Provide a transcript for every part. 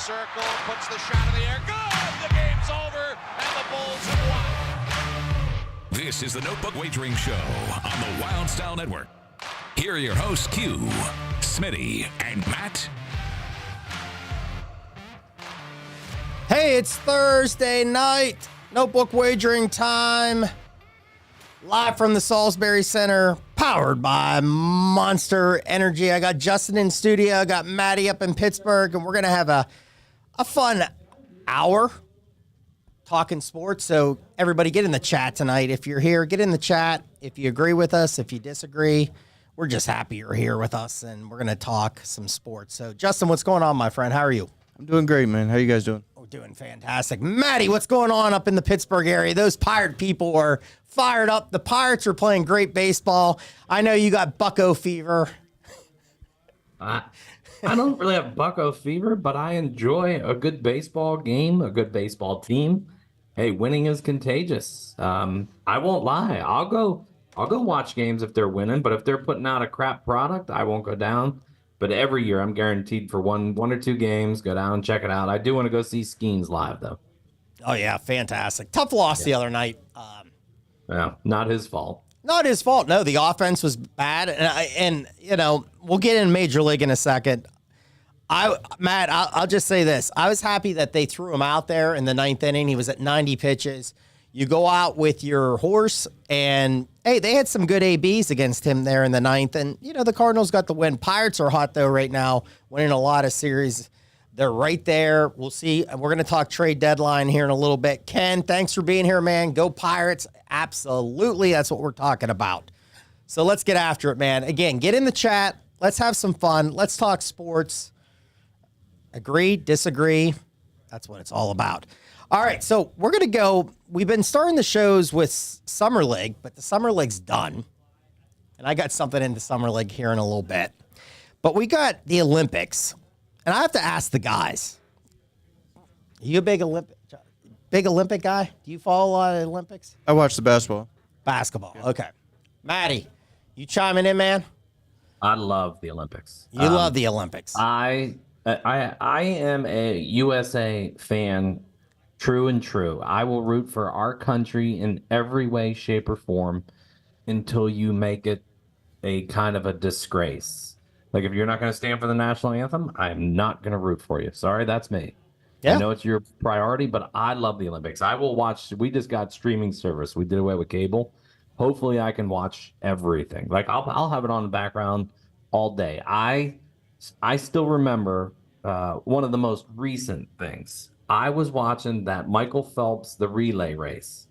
circle, puts the shot in the air. Good! The game's over, and the Bulls have won. This is the Notebook Wagering Show on the Wild Style Network. Here are your hosts, Q, Smitty, and Matt. Hey, it's Thursday night. Notebook Wagering time. Live from the Salisbury Center, powered by Monster Energy. I got Justin in studio, I got Maddie up in Pittsburgh, and we're going to have a fun hour talking sports. So everybody get in the chat tonight. If you're here, get in the chat. If you agree with us, if you disagree, we're just happy you're here with us, and we're going to talk some sports. So, Justin, what's going on, my friend? How are you? I'm doing great, man. How you guys doing? We're doing fantastic. Maddie, what's going on up in the Pittsburgh area? Those Pirate people are fired up. The Pirates are playing great baseball. I know you got Bucko fever. I don't really have Bucko fever, but I enjoy a good baseball game, a good baseball team. Hey, winning is contagious. I won't lie. I'll go watch games if they're winning, but if they're putting out a crap product, I won't go down. But every year, I'm guaranteed for one or two games, go down, check it out. I do want to go see Skeens live, though. Oh, yeah, fantastic. Tough loss the other night. Yeah, not his fault. Not his fault. No, the offense was bad. And you know, we'll get in Major League in a second. Matt, I'll just say this. I was happy that they threw him out there in the ninth inning. He was at 90 pitches. You go out with your horse, and, hey, they had some good ABs against him there in the ninth. And, you know, the Cardinals got the win. Pirates are hot, though, right now, winning a lot of series. They're right there. We'll see. We're going to talk trade deadline here in a little bit. Ken, thanks for being here, man. Go Pirates. Absolutely. That's what we're talking about. So let's get after it, man. Again, get in the chat. Let's have some fun. Let's talk sports. Agree, disagree. That's what it's all about. All right, so we're going to go. We've been starting the shows with Summer League, but the Summer League's done. And I got something in the Summer League here in a little bit. But we got the Olympics. And I have to ask the guys, are you a big Olympic guy? Do you follow a lot of the Olympics? I watched the basketball. Basketball, okay. Maddie, you chiming in, man? I love the Olympics. You love the Olympics. I am a USA fan, true and true. I will root for our country in every way, shape, or form until you make it a kind of a disgrace. Like, if you're not going to stand for the national anthem, I'm not going to root for you. Sorry, that's me. Yeah. I know it's your priority, but I love the Olympics. I will watch. We just got streaming service. We did away with cable. Hopefully, I can watch everything. Like, I'll have it on the background all day. I still remember one of the most recent things. I was watching that Michael Phelps, the relay race,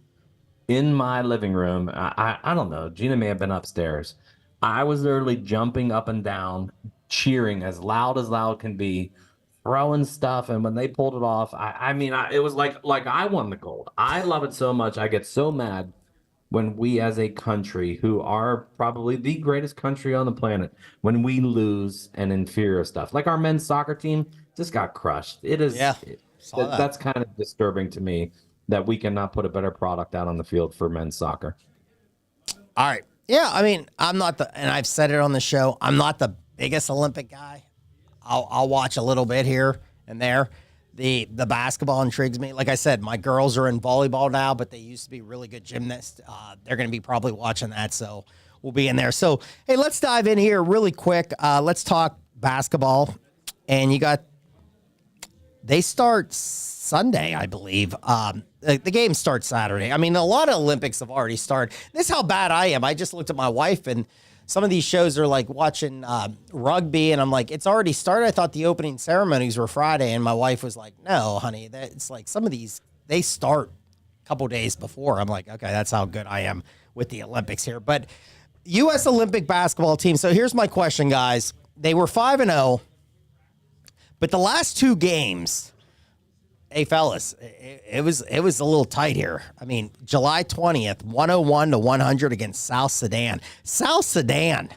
in my living room. I don't know. Gina may have been upstairs. I was literally jumping up and down, cheering as loud can be, throwing stuff. And when they pulled it off, it was like I won the gold. I love it so much. I get so mad when we as a country, who are probably the greatest country on the planet, when we lose and inferior stuff. Like our men's soccer team just got crushed. It is. Yeah, that's kind of disturbing to me that we cannot put a better product out on the field for men's soccer. All right. Yeah, I mean, I'm not and I've said it on the show, I'm not the biggest Olympic guy. I'll watch a little bit here and there. The basketball intrigues me. Like I said, my girls are in volleyball now, but they used to be really good gymnasts. They're going to be probably watching that, so we'll be in there. So, hey, let's dive in here really quick. Let's talk basketball. And they start Sunday, I believe. The game starts Saturday. I mean, a lot of Olympics have already started. This is how bad I am. I just looked at my wife, and some of these shows are like watching rugby, and I'm like, it's already started. I thought the opening ceremonies were Friday, and my wife was like, no, honey, it's like some of these, they start a couple days before. I'm like, okay, that's how good I am with the Olympics here. But U.S. Olympic basketball team. So here's my question, guys. They were 5-0, but the last two games, hey, fellas, it was a little tight here. I mean, July 20th, 101-100 against South Sudan. South Sudan.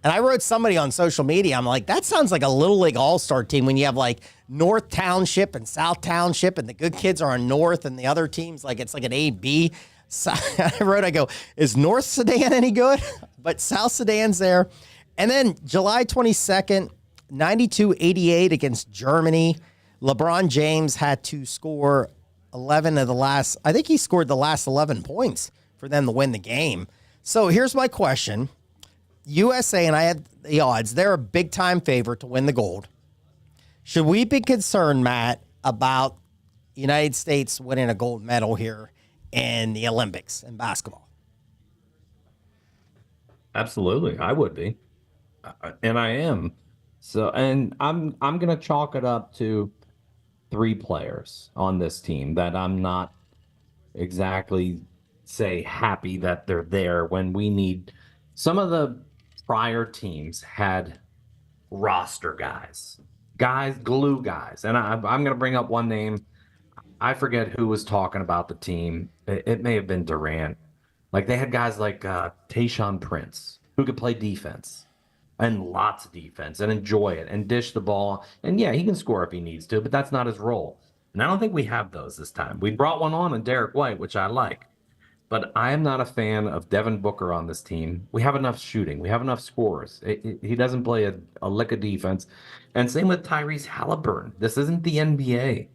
And I wrote somebody on social media, I'm like, that sounds like a Little League All-Star team when you have, like, North Township and South Township, and the good kids are on North, and the other teams, like, it's like an A-B. So I go, is North Sudan any good? But South Sudan's there. And then July 22nd, 92-88 against Germany. LeBron James had to score 11 of the last, I think he scored the last 11 points for them to win the game. So here's my question. USA, and I had the odds, they're a big-time favorite to win the gold. Should we be concerned, Matt, about the United States winning a gold medal here in the Olympics in basketball? Absolutely, I would be, and I am. So, and I'm gonna chalk it up to 3 players on this team that I'm not exactly say happy that they're there when we need. Some of the prior teams had roster guys, glue guys, and I'm gonna bring up one name. I forget who was talking about the team. It may have been Durant. Like they had guys like Tayshaun Prince who could play defense and lots of defense and enjoy it and dish the ball. And yeah, he can score if he needs to, but that's not his role. And I don't think we have those this time. We brought one on in Derek White, which I like. But I am not a fan of Devin Booker on this team. We have enough shooting. We have enough scores. He doesn't play a lick of defense. And same with Tyrese Halliburton. This isn't the NBA.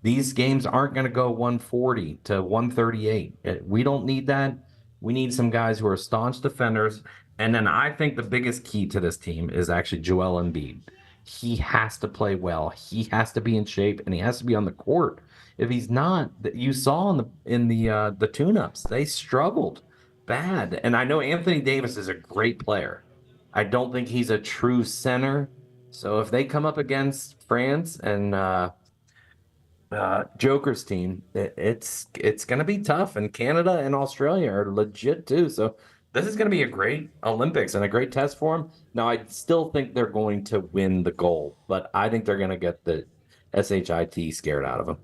These games aren't going to go 140 to 138. We don't need that. We need some guys who are staunch defenders. And then I think the biggest key to this team is actually Joel Embiid. He has to play well. He has to be in shape, and he has to be on the court. If he's not, you saw in the tune-ups, they struggled bad. And I know Anthony Davis is a great player. I don't think he's a true center. So if they come up against France and Joker's team, it's going to be tough. And Canada and Australia are legit too. So this is going to be a great Olympics and a great test for them. Now, I still think they're going to win the gold, but I think they're going to get the SHIT scared out of them.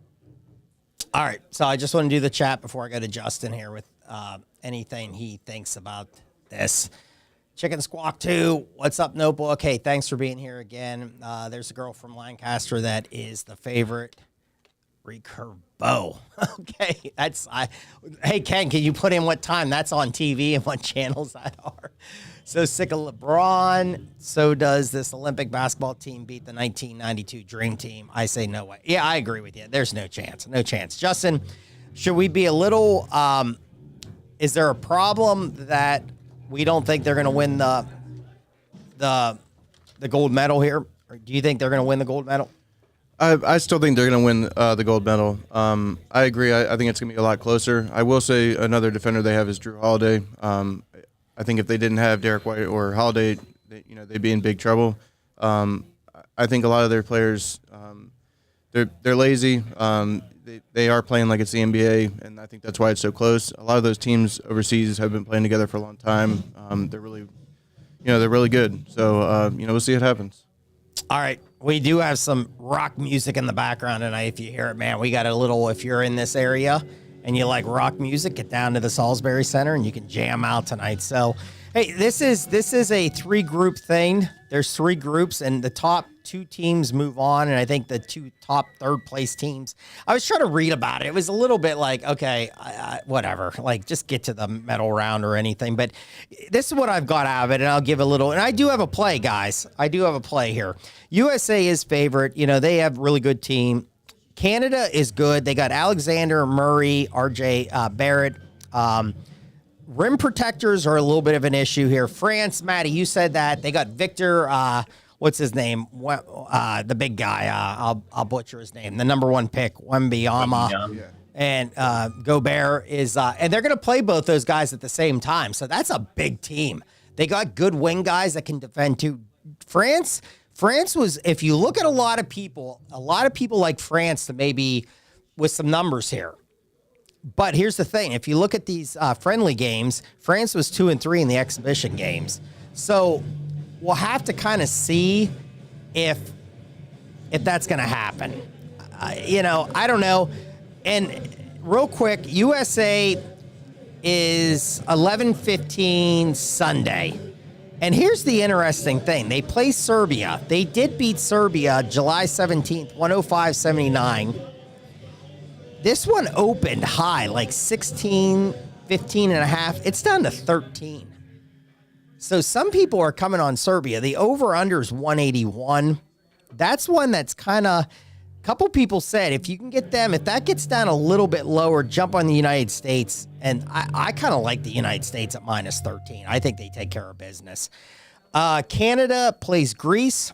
All right, so I just want to do the chat before I go to Justin here with anything he thinks about this. Chicken Squawk 2, what's up, Notebook? Hey, thanks for being here again. There's a girl from Lancaster that is the favorite. Recurvo. Okay, hey, Ken, can you put in what time that's on TV and what channels that are? So sick of LeBron. So does this Olympic basketball team beat the 1992 Dream Team? I say no way. Yeah, I agree with you. There's no chance. No chance. Justin, should we be a little, is there a problem that we don't think they're going to win the gold medal here? Or do you think they're going to win the gold medal? I still think they're going to win the gold medal. I agree. I think it's going to be a lot closer. I will say another defender they have is Drew Holiday. I think if they didn't have Derek White or Holiday, they'd be in big trouble. I think a lot of their players, they're lazy. They are playing like it's the NBA, and I think that's why it's so close. A lot of those teams overseas have been playing together for a long time. They're really good. So we'll see what happens. All right. We do have some rock music in the background tonight. If you hear it, man, we got a little, if you're in this area and you like rock music, get down to the Salisbury Center and you can jam out tonight. So, hey, this is a 3-group thing. There's 3 groups, and the top 2 teams move on, and I think the 2 top third-place teams. I was trying to read about it. It was a little bit like, okay, whatever. Like, just get to the medal round or anything. But this is what I've got out of it, and I'll give a little. And I do have a play, guys. I do have a play here. USA is favorite. They have a really good team. Canada is good. They got Alexander, Murray, RJ Barrett. Rim protectors are a little bit of an issue here. France, Matty, you said that. They got Victor, what's his name? The big guy. I'll butcher his name. The number 1 pick, Wembanyama. Yeah. And Gobert is, and they're going to play both those guys at the same time. So that's a big team. They got good wing guys that can defend too. France was, if you look at a lot of people like France to maybe with some numbers here. But here's the thing. If you look at these friendly games, France was 2-3 in the exhibition games. So we'll have to kind of see if that's going to happen. I don't know. And real quick, USA is 11:15 Sunday. And here's the interesting thing. They play Serbia. They did beat Serbia July 17th, 105-79. This one opened high, like 16, 15 and a half. It's down to 13. So some people are coming on Serbia. The over-under is 181. That's one that's kind of, a couple people said, if you can get them, if that gets down a little bit lower, jump on the United States. And I kind of like the United States at minus 13. I think they take care of business. Canada plays Greece,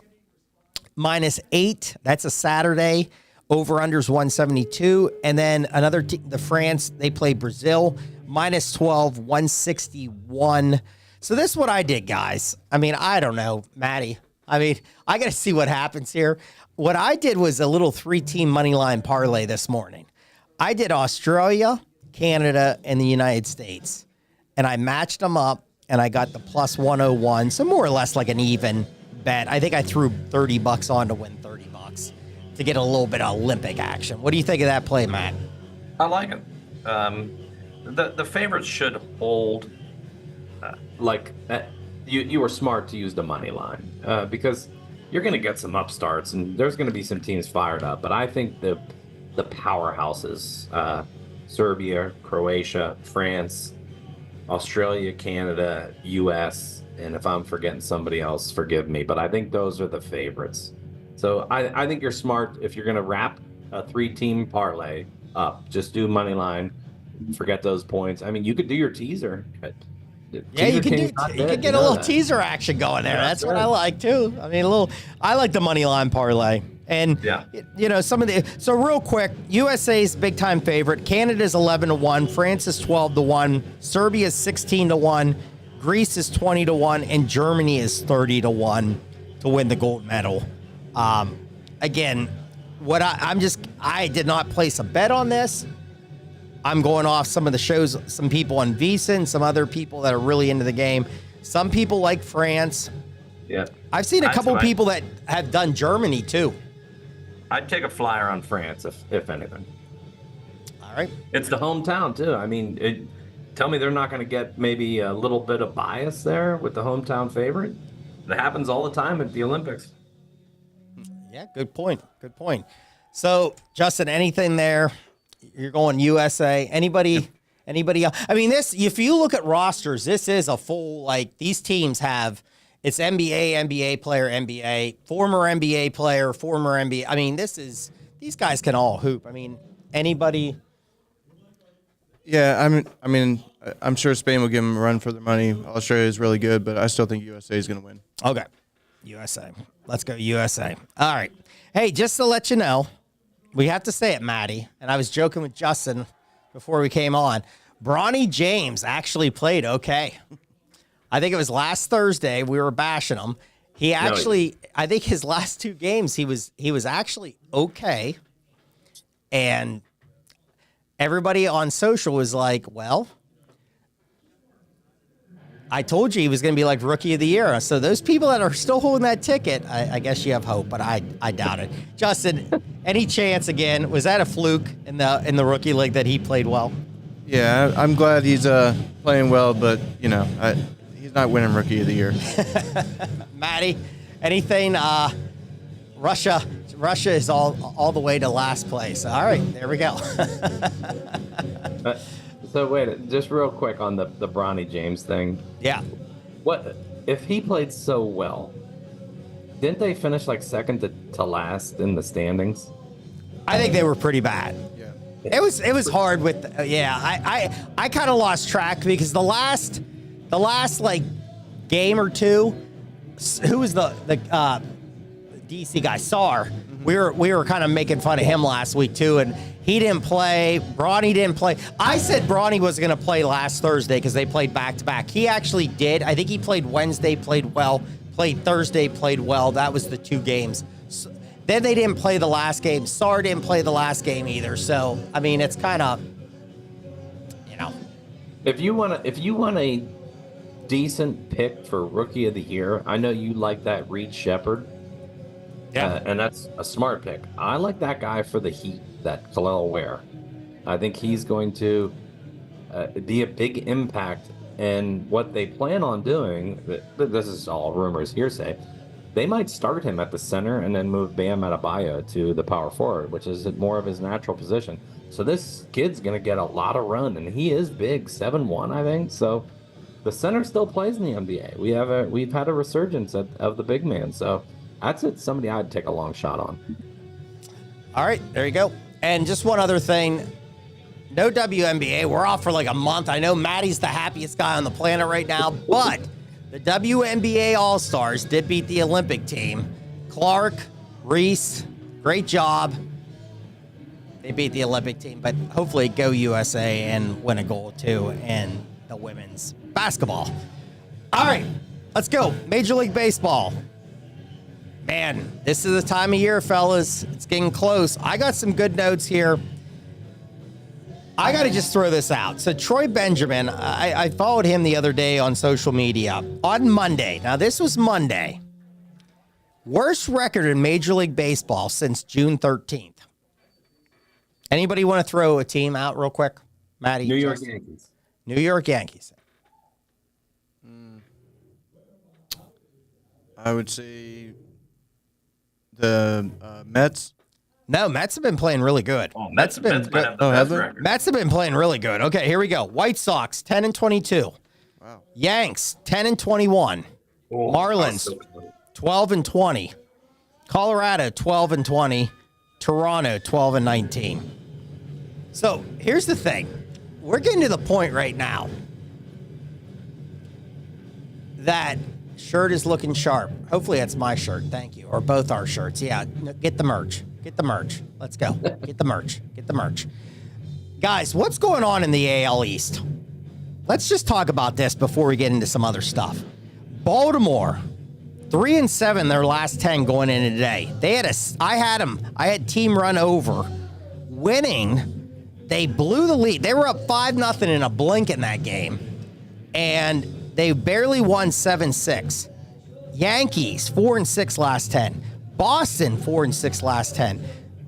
minus 8. That's a Saturday. Over-under's 172. And then another the France, they play Brazil, minus 12, 161. So this is what I did, guys. I mean, I don't know, Maddie. I mean, I got to see what happens here. What I did was a little 3-team money line parlay this morning. I did Australia, Canada, and the United States. And I matched them up, and I got the plus 101. So more or less like an even bet. I think I threw $30 on to win $30 to get a little bit of Olympic action. What do you think of that play, Matt? I like it. The favorites should hold. You were smart to use the money line because you're going to get some upstarts and there's going to be some teams fired up. But I think the powerhouses, Serbia, Croatia, France, Australia, Canada, U.S., and if I'm forgetting somebody else, forgive me. But I think those are the favorites. So I think you're smart if you're going to wrap a 3-team parlay up. Just do money line. Forget those points. I mean, you could do your teaser. Yeah, you can get a little teaser action going there. That's what I like too. I mean, I like the money line parlay. And so real quick, USA's big time favorite. Canada's 11-1, France is 12-1, Serbia is 16-1, Greece is 20-1, and Germany is 30-1 to win the gold medal. Again, I did not place a bet on this. I'm going off some of the shows, some people on Visa and some other people that are really into the game. Some people like France. Yeah. I've seen a couple people that have done Germany too. I'd take a flyer on France if anything. All right. It's the hometown too. I mean, tell me they're not going to get maybe a little bit of bias there with the hometown favorite. That happens all the time at the Olympics. Yeah, good point. Good point. So, Justin, anything there? You're going USA. Anybody else? I mean, if you look at rosters, this is a full, these teams have, it's NBA player, NBA, former NBA player, former NBA. I mean, these guys can all hoop. I mean, anybody. Yeah, I'm sure Spain will give them a run for their money. Australia is really good, but I still think USA is going to win. Okay. USA. Let's go USA. All right. Hey, just to let you know, we have to say it, Maddie, and I was joking with Justin before we came on. Bronny James actually played okay. I think it was last Thursday. We were bashing him. I think his last 2 games, he was actually okay. And everybody on social was like, well, I told you he was going to be like Rookie of the Year. So those people that are still holding that ticket, I guess you have hope, but I doubt it. Justin, any chance again? Was that a fluke in the Rookie League that he played well? Yeah, I'm glad he's playing well, but he's not winning Rookie of the Year. Maddie, anything? Russia is all the way to last place. All right, there we go. So wait, just real quick on the Bronny James thing. Yeah. What if he played so well? Didn't they finish like second to last in the standings? I think they were pretty bad. Yeah. It was hard with I kind of lost track because the last game or two, who was the DC guy, Sar. We were kind of making fun of him last week too, and he didn't play. Bronny didn't play. I said Bronny was going to play last Thursday because they played back to back. He actually did. I think he played Wednesday, played well. Played Thursday, played well. That was the 2 games. So, then they didn't play the last game. Sar didn't play the last game either. So I mean, it's kind of, If you want a decent pick for Rookie of the Year, I know you like that Reed Shepherd. Yeah. And that's a smart pick. I like that guy for the Heat, that Khalil Ware. I think he's going to be a big impact. And what they plan on doing, this is all rumors, hearsay, they might start him at the center and then move Bam Adebayo to the power forward, which is more of his natural position. So this kid's going to get a lot of run, and he is big, 7'1", I think. So the center still plays in the NBA. We've had a resurgence of the big man. So that's somebody I'd take a long shot on. All right, there you go. And just one other thing. No WNBA. We're off for like a month. I know Maddie's the happiest guy on the planet right now, but the WNBA All-Stars did beat the Olympic team. Clark, Reese, great job. They beat the Olympic team, but hopefully go USA and win a gold too in the women's basketball. All right, let's go. Major League Baseball. Man, this is the time of year, fellas. It's getting close. I got some good notes here. I got to just throw this out. So Troy Benjamin, I followed him the other day on social media. On Monday, now this was Monday, worst record in Major League Baseball since June 13th. Anybody want to throw a team out real quick? Maddie? New York Yankees. New York Yankees. I would say the Mets. No, Mets have been playing really good. Oh, Mets have been Mets might good. have the Oh, have best they? record. Mets have been playing really good. Okay, here we go. White Sox 10-22. Wow. Yanks 10-21. Oh, Marlins 12-20. Colorado 12-20. Toronto 12-19. So here's the thing. We're getting to the point right now that shirt is looking sharp. Hopefully that's my shirt. Thank you. Or both our shirts. Yeah, get the merch. Get the merch. Let's go. Get the merch. Get the merch. Guys, what's going on in the AL East? Let's just talk about this before we get into some other stuff. Baltimore, 3-7 their last 10 going into today. I had team run over, winning. They blew the lead. They were up 5-0 in a blink in that game, and they barely won 7-6. Yankees 4-6 last 10. Boston 4-6 last 10.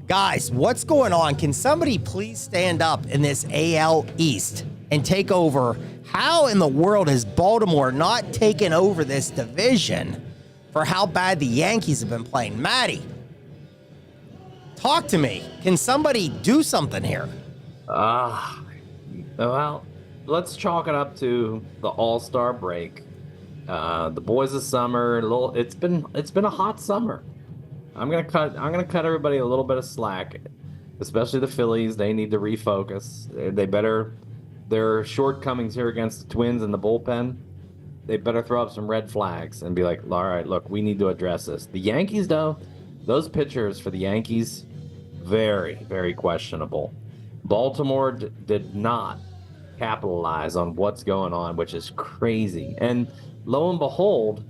Guys, what's going on? Can somebody please stand up in this AL East and take over? How in the world has Baltimore not taken over this division for how bad the Yankees have been playing? Maddie, talk to me. Can somebody do something here? Well, let's chalk it up to the All-Star break. The boys of summer. It's been a hot summer. I'm gonna cut everybody a little bit of slack, especially the Phillies. They need to refocus. Their shortcomings here against the Twins in the bullpen, they better throw up some red flags and be like, all right, look, we need to address this. The Yankees, though, those pitchers for the Yankees, very, very questionable. Baltimore did not capitalize on what's going on, which is crazy. And lo and behold,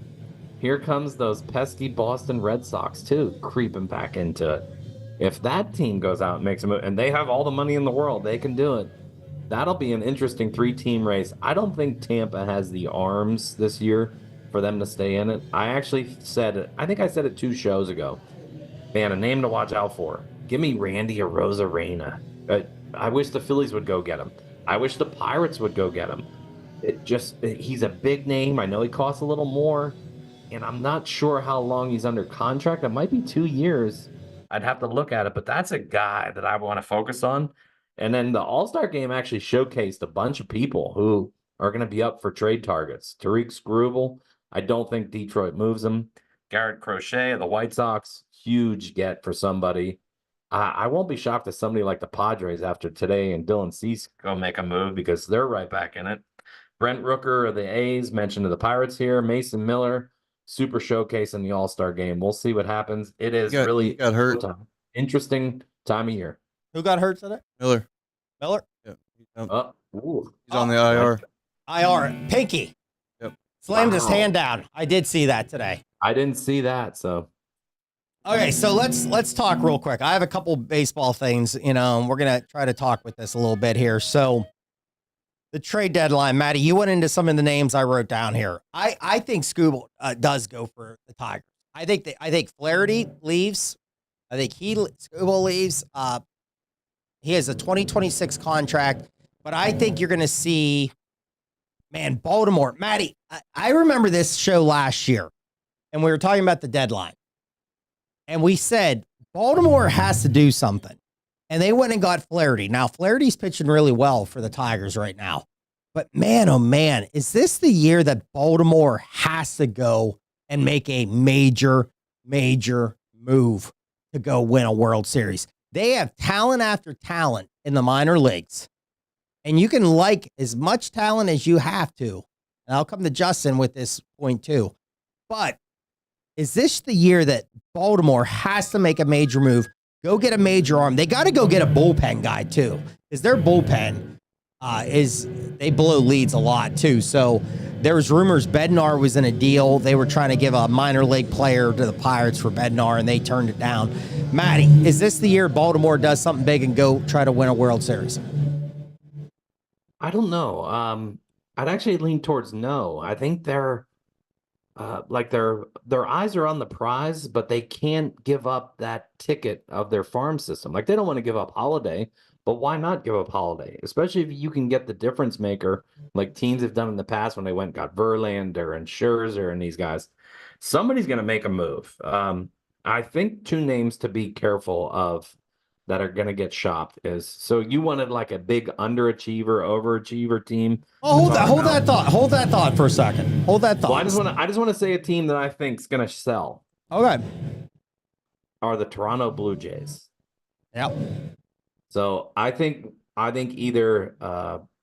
here comes those pesky Boston Red Sox, too, creeping back into it. If that team goes out and makes a move, and they have all the money in the world, they can do it. That'll be an interesting 3-team race. I don't think Tampa has the arms this year for them to stay in it. I think I said it 2 shows ago. Man, a name to watch out for. Give me Randy Arozarena. I wish the Phillies would go get him. I wish the Pirates would go get him. He's a big name. I know he costs a little more, and I'm not sure how long he's under contract. It might be 2 years. I'd have to look at it, but that's a guy that I want to focus on. And then the All-Star game actually showcased a bunch of people who are going to be up for trade targets. Tariq Skubal, I don't think Detroit moves him. Garrett Crochet of the White Sox, huge get for somebody. I won't be shocked if somebody like the Padres after today and Dylan Cease go make a move because they're right back in it. Brent Rooker of the A's, mentioned to the Pirates here. Mason Miller, super showcase in the All-Star game. We'll see what happens. It is He got hurt. Interesting time of year. Who got hurt today? Miller. Miller? Yeah. He's on the IR. IR. Pinky. Yep. Slammed his hand down. I did see that today. I didn't see that, so. Okay, so let's talk real quick. I have a couple baseball things, and we're going to try to talk with this a little bit here. So the trade deadline, Maddie, you went into some of the names I wrote down here. I think Skubal does go for the Tigers. I think Flaherty leaves. I think Skubal leaves. He has a 2026 contract, but I think you're going to see, man, Baltimore. Maddie, I remember this show last year, and we were talking about the deadline. And we said, Baltimore has to do something. And they went and got Flaherty. Now, Flaherty's pitching really well for the Tigers right now. But man, oh man, is this the year that Baltimore has to go and make a major, major move to go win a World Series? They have talent after talent in the minor leagues, and you can like as much talent as you have to. And I'll come to Justin with this point too. But is this the year that Baltimore has to make a major move, go get a major arm? They got to go get a bullpen guy too, because their bullpen they blow leads a lot too. So there was rumors Bednar was in a deal. They were trying to give a minor league player to the Pirates for Bednar, and they turned it down. Matty, is this the year Baltimore does something big and go try to win a World Series? I don't know. I'd actually lean towards no. I think they're like their eyes are on the prize, but they can't give up that ticket of their farm system. Like they don't want to give up Holiday, but why not give up Holiday? Especially if you can get the difference maker, like teams have done in the past when they went and got Verlander and Scherzer and these guys. Somebody's going to make a move. I think two names to be careful of that are going to get shopped is, so you wanted like a big underachiever, overachiever team. Oh, hold that thought for a second. Hold that thought. Well, I just want to say a team that I think is going to sell. Okay. Are the Toronto Blue Jays. Yep. So I think either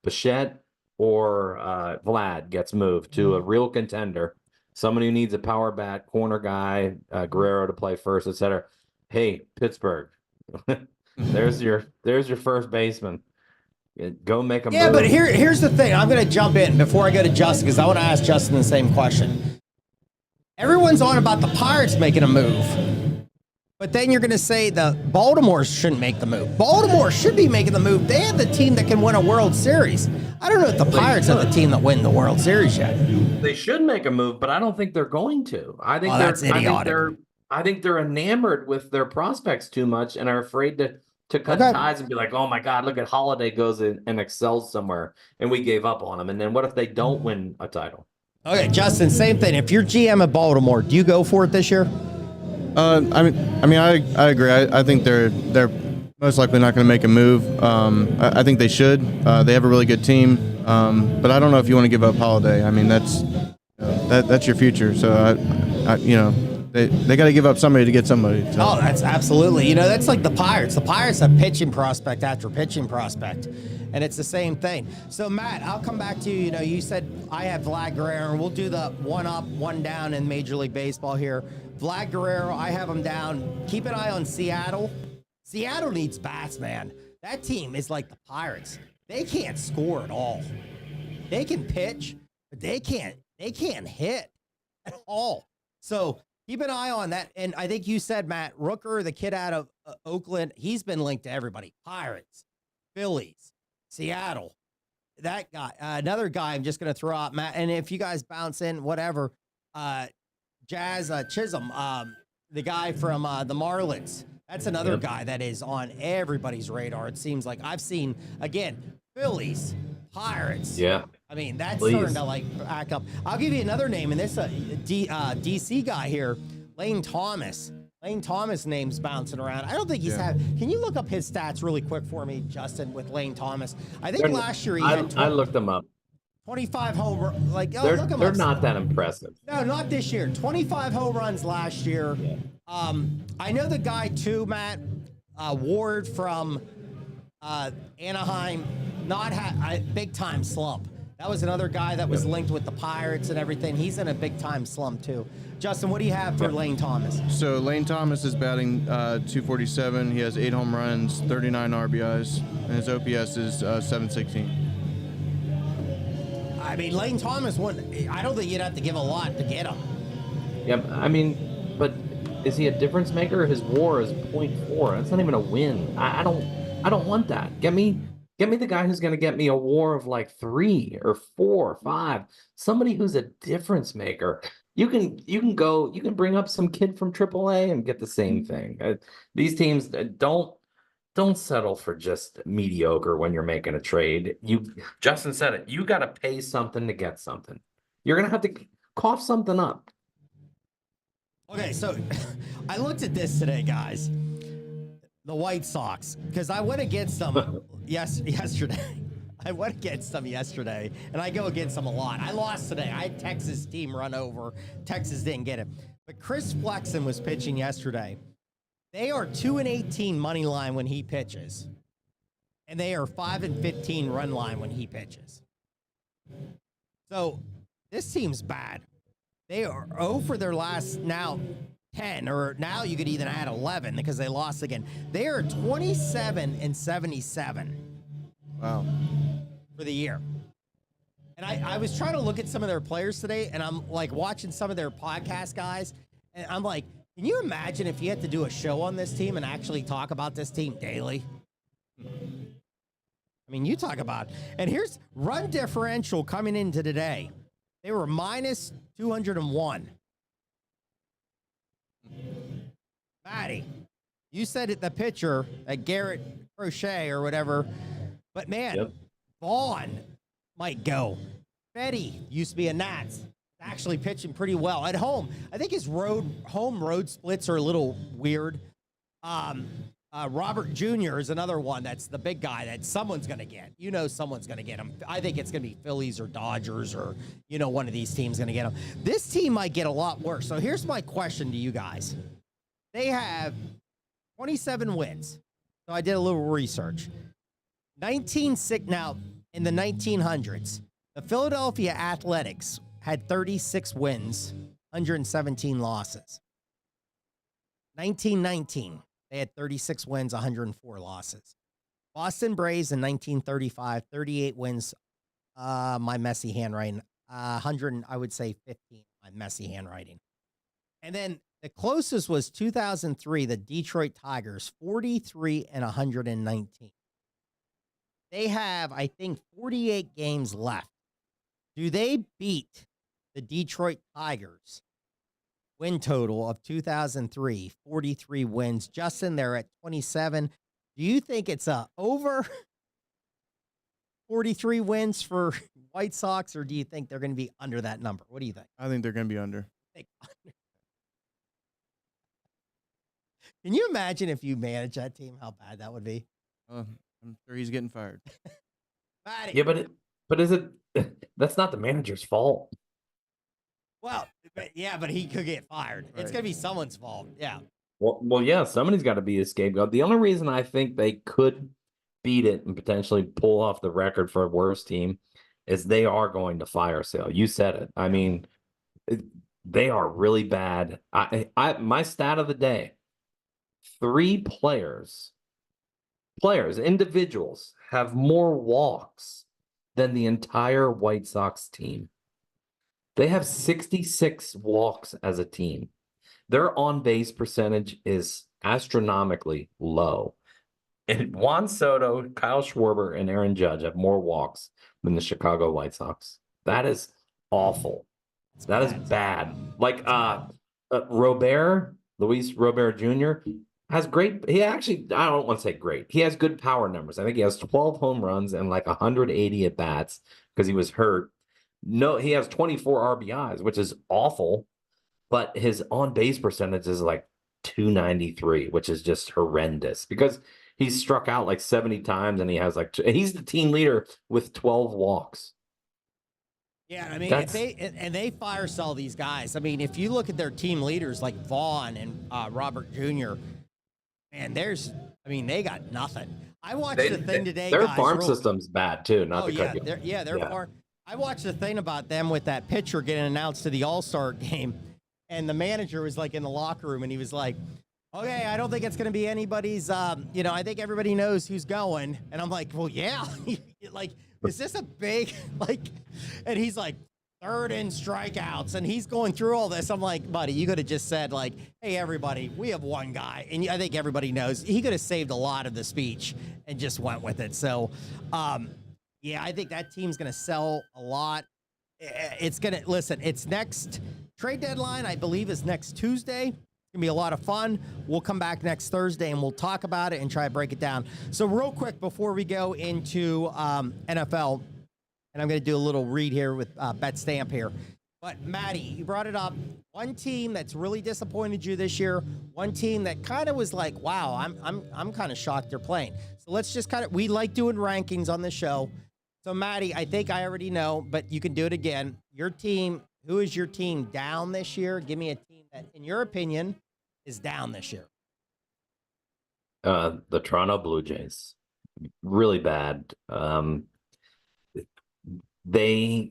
Bichette or Vlad gets moved to a real contender, somebody who needs a power bat, corner guy, Guerrero to play first, etc. Hey, Pittsburgh, there's your first baseman. Go make a move. Yeah, but here's the thing. I'm going to jump in before I go to Justin because I want to ask Justin the same question. Everyone's on about the Pirates making a move. But then you're going to say the Baltimore shouldn't make the move. Baltimore should be making the move. They have the team that can win a World Series. I don't know if the Pirates have the team that win the World Series yet. They should make a move, but I don't think they're going to. I think that's idiotic. I think they're enamored with their prospects too much and are afraid to cut ties and be like, oh my God, look at Holiday goes in and excels somewhere, and we gave up on him. And then what if they don't win a title? Okay, Justin, same thing. If you're GM at Baltimore, do you go for it this year? I agree. I think they're most likely not going to make a move. I think they should. They have a really good team, but I don't know if you want to give up Holiday. I mean, that's your future. So they got to give up somebody to get somebody. So. Oh, that's absolutely. That's like the Pirates. The Pirates have pitching prospect after pitching prospect, and it's the same thing. So, Matt, I'll come back to you. You said I have Vlad Guerrero, and we'll do the one up, one down in Major League Baseball here. Vlad Guerrero, I have him down. Keep an eye on Seattle. Seattle needs bats, man. That team is like the Pirates. They can't score at all. They can pitch, but they can't hit at all. So keep an eye on that. And I think you said, Matt, Rooker, the kid out of Oakland, he's been linked to everybody. Pirates, Phillies, Seattle. That guy, another guy I'm just going to throw out, Matt. And if you guys bounce in, whatever, Jazz Chisholm, the guy from the Marlins. That's another guy that is on everybody's radar. It seems like I've seen, again, Phillies, Pirates. Yeah. I mean, that's starting to back up. I'll give you another name, and this DC guy here, Lane Thomas. Lane Thomas' name's bouncing around. I don't think he's can you look up his stats really quick for me, Justin, with Lane Thomas? I think last year he had I looked them up. 25 home runs. They're not that impressive. No, not this year. 25 home runs last year. Yeah. I know the guy too, Matt Ward from Anaheim. Not big time slump. That was another guy that was linked with the Pirates and everything. He's in a big time slump too. Justin, what do you have for Lane Thomas? So Lane Thomas is batting 247. He has 8 home runs, 39 RBIs, and his OPS is 716. I mean, Lane Thomas I don't think you'd have to give a lot to get him. Yeah, I mean, but is he a difference maker? His WAR is 0.4. That's not even a win. I don't want that. Get me the guy who's going to get me a WAR of like 3 or 4 or 5. Somebody who's a difference maker. You can bring up some kid from AAA and get the same thing. These teams don't settle for just mediocre when you're making a trade. Justin said it. You got to pay something to get something. You're going to have to cough something up. Okay, so I looked at this today, guys. The White Sox, because I went against them yesterday. I went against them yesterday, and I go against them a lot. I lost today. I had Texas team run over. Texas didn't get him. But Chris Flexen was pitching yesterday. They are 2-18 money line when he pitches. And they are 5-15 run line when he pitches. So this team's bad. They are 0 for their last now 10, or now you could even add 11 because they lost again. They are 27-77. Wow. For the year. And I was trying to look at some of their players today, and I'm like watching some of their podcast guys, and I'm like, can you imagine if you had to do a show on this team and actually talk about this team daily? I mean, you talk about, and here's run differential coming into today. They were minus 201. Matty, you said it, the pitcher, Garrett Crochet or whatever, but man, Yep. Vaughn might go. Betty used to be a Nats. Actually pitching pretty well at home. I think his home road splits are a little weird. Robert Jr. is another one that's the big guy that someone's going to get. You know someone's going to get him. I think it's going to be Phillies or Dodgers or, one of these teams going to get him. This team might get a lot worse. So here's my question to you guys. They have 27 wins. So I did a little research. 19-6 now in the 1900s. The Philadelphia Athletics had 36 wins, 117 losses. 1919, they had 36 wins, 104 losses. Boston Braves in 1935, 38 wins, my messy handwriting. 100, I would say 15, my messy handwriting. And then the closest was 2003, the Detroit Tigers, 43 and 119. They have, I think, 48 games left. Do they beat the Detroit Tigers win total of 2003, 43 wins? Justin, they're at 27. Do you think it's over 43 wins for White Sox, or do you think they're going to be under that number? What do you think? I think they're going to be under. Can you imagine if you manage that team, how bad that would be? I'm sure he's getting fired. Matty. Yeah, but is it? That's not the manager's fault. Well, but he could get fired. It's Right. going to be someone's fault. Yeah. Well, yeah, somebody's got to be a scapegoat. The only reason I think they could beat it and potentially pull off the record for a worst team is they are going to fire sale. You said it. I mean, they are really bad. My stat of the day: 3 individuals have more walks than the entire White Sox team. They have 66 walks as a team. Their on-base percentage is astronomically low. And Juan Soto, Kyle Schwarber, and Aaron Judge have more walks than the Chicago White Sox. That is awful. That is bad. Like Luis Robert Jr. has great. He actually, I don't want to say great. He has good power numbers. I think he has 12 home runs and like 180 at bats because he was hurt. No, he has 24 RBIs, which is awful, but his on-base percentage is like 293, which is just horrendous because he's struck out like 70 times and he has like he's the team leader with 12 walks. Yeah, I mean, if they fire sell these guys. I mean, if you look at their team leaders like Vaughn and Robert Jr., man, they got nothing. I watched the thing today. Their guys, farm system's bad too. Their farm. I watched the thing about them with that pitcher getting announced to the All-Star game, and the manager was like in the locker room, and he was like, "Okay, I don't think it's going to be anybody's. I think everybody knows who's going." And I'm like, "Well, yeah, like, is this a big like?" And he's like, "Third in strikeouts," and he's going through all this. I'm like, "Buddy, you could have just said like, hey, everybody, we have one guy," and I think everybody knows. He could have saved a lot of the speech and just went with it. So, yeah, I think that team's going to sell a lot. It's next trade deadline, I believe, is next Tuesday. It's going to be a lot of fun. We'll come back next Thursday and we'll talk about it and try to break it down. So real quick before we go into NFL, and I'm going to do a little read here with Bet Stamp here. But Matty, you brought it up. One team that's really disappointed you this year. One team that kind of was like, wow, I'm kind of shocked they're playing. So let's just we like doing rankings on the show. So, Maddie, I think I already know, but you can do it again. Your team, who is your team down this year? Give me a team that, in your opinion, is down this year. The Toronto Blue Jays, really bad. They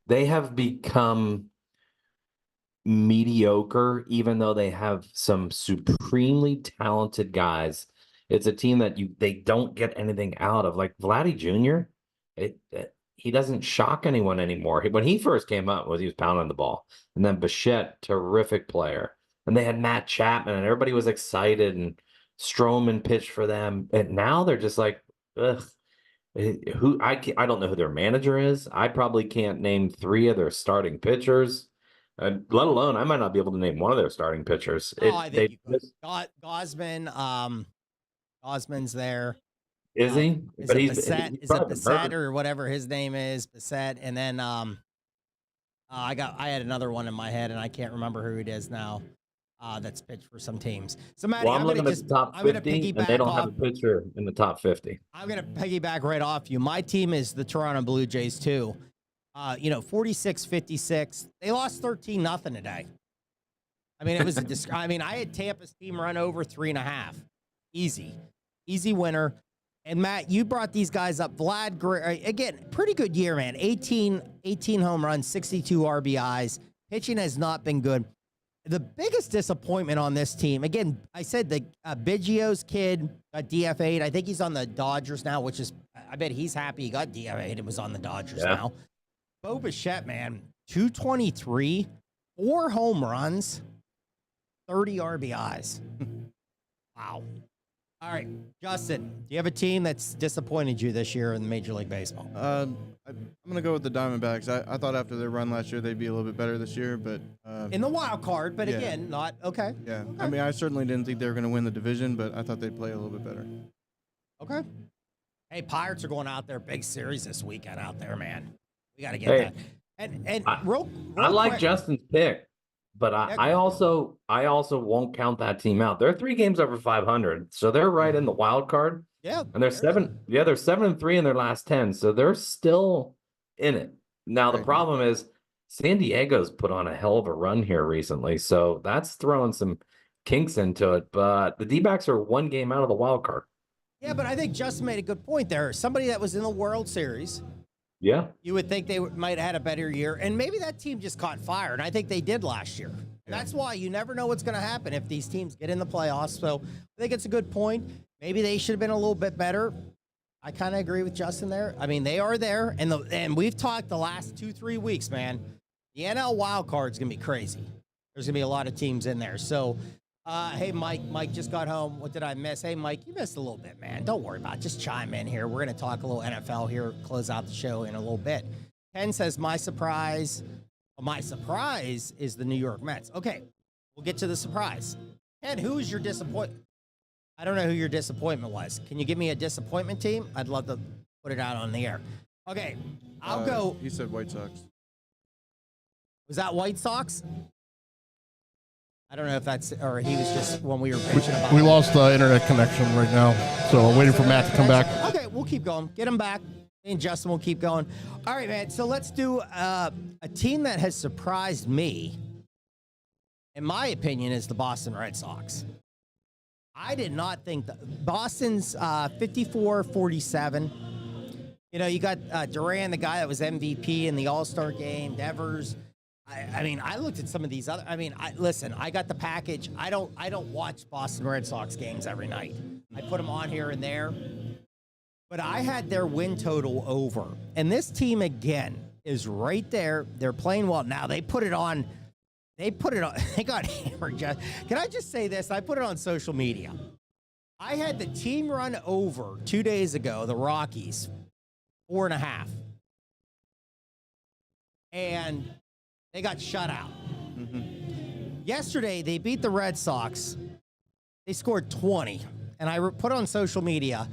have become mediocre, even though they have some supremely talented guys. It's a team that they don't get anything out of. Like Vladdy Jr., he doesn't shock anyone anymore. When he first came up, he was pounding the ball, and then Bichette, terrific player, and they had Matt Chapman, and everybody was excited, and Stroman pitched for them, and now they're just like, ugh. I don't know who their manager is. I probably can't name 3 of their starting pitchers. Let alone, I might not be able to name one of their starting pitchers. I think you could. Gosman, Gosman's there. Is he? Is it Bissett or whatever his name is? Bissett, and then I had another one in my head, and I can't remember who it is now. That's pitched for some teams. So, Maddie, I'm looking at the top 50, and they don't have a pitcher in the top 50. I'm going to piggyback right off you. My team is the Toronto Blue Jays too. 46-56. They lost 13-0 today. I mean, it was I had Tampa's team run over 3.5. Easy winner. And Matt, you brought these guys up. Vlad, again, pretty good year, man. 18 home runs, 62 RBIs. Pitching has not been good. The biggest disappointment on this team, again, I said the Biggio's kid got DFA'd. I think he's on the Dodgers now, which is, I bet he's happy he got DFA'd and was on the Dodgers now. Bo Bichette, man, 223, 4 home runs, 30 RBIs. Wow. All right, Justin, do you have a team that's disappointed you this year in Major League Baseball? I'm going to go with the Diamondbacks. I thought after their run last year, they'd be a little bit better this year, but... in the wild card, but again, not... Okay. Yeah. Okay. I mean, I certainly didn't think they were going to win the division, but I thought they'd play a little bit better. Okay. Hey, Pirates are going out there, big series this weekend out there, man. We got to get that. And real I like quick, Justin's pick, but I also won't count that team out. They're 3 games over 500, so they're right in the wild card. Yeah, and they're 7-3 in their last 10, so they're still in it. Now the problem is San Diego's put on a hell of a run here recently, so that's throwing some kinks into it. But the D-backs are 1 game out of the wild card. Yeah, but I think Justin made a good point there. Somebody that was in the World Series. Yeah. You would think they might have had a better year, and maybe that team just caught fire, and I think they did last year. Yeah. That's why you never know what's going to happen if these teams get in the playoffs. So I think it's a good point. Maybe they should have been a little bit better. I kind of agree with Justin there. I mean, they are there, and we've talked the last 2-3 weeks, man. The NL wild card is going to be crazy. There's going to be a lot of teams in there. So, hey, Mike just got home. What did I miss? Hey, Mike, you missed a little bit, man. Don't worry about it. Just chime in here. We're going to talk a little NFL here, close out the show in a little bit. Ken says, my surprise is the New York Mets. Okay, we'll get to the surprise. Ken, who is your disappointment? I don't know who your disappointment was. Can you give me a disappointment team? I'd love to put it out on the air. Okay, I'll go. He said White Sox. Was that White Sox? I don't know if that's, or he was just when we were pitching about. We lost the internet connection right now, so I'm waiting for Matt to come back. Okay, we'll keep going. Get him back. Me and Justin will keep going. All right, man. So let's do a team that has surprised me, in my opinion, is the Boston Red Sox. I did not think that Boston's 54-47. You know, you got Duran, the guy that was MVP in the All-Star game, Devers. I mean, I looked at some of these other. I mean, listen. I got the package. I don't watch Boston Red Sox games every night. I put them on here and there, but I had their win total over. And this team again is right there. They're playing well now. They put it on. They got hammered. Can I just say this? I put it on social media. I had the team run over 2 days ago. The Rockies, 4.5, and they got shut out. Mm-hmm. Yesterday, they beat the Red Sox. They scored 20. And I put on social media,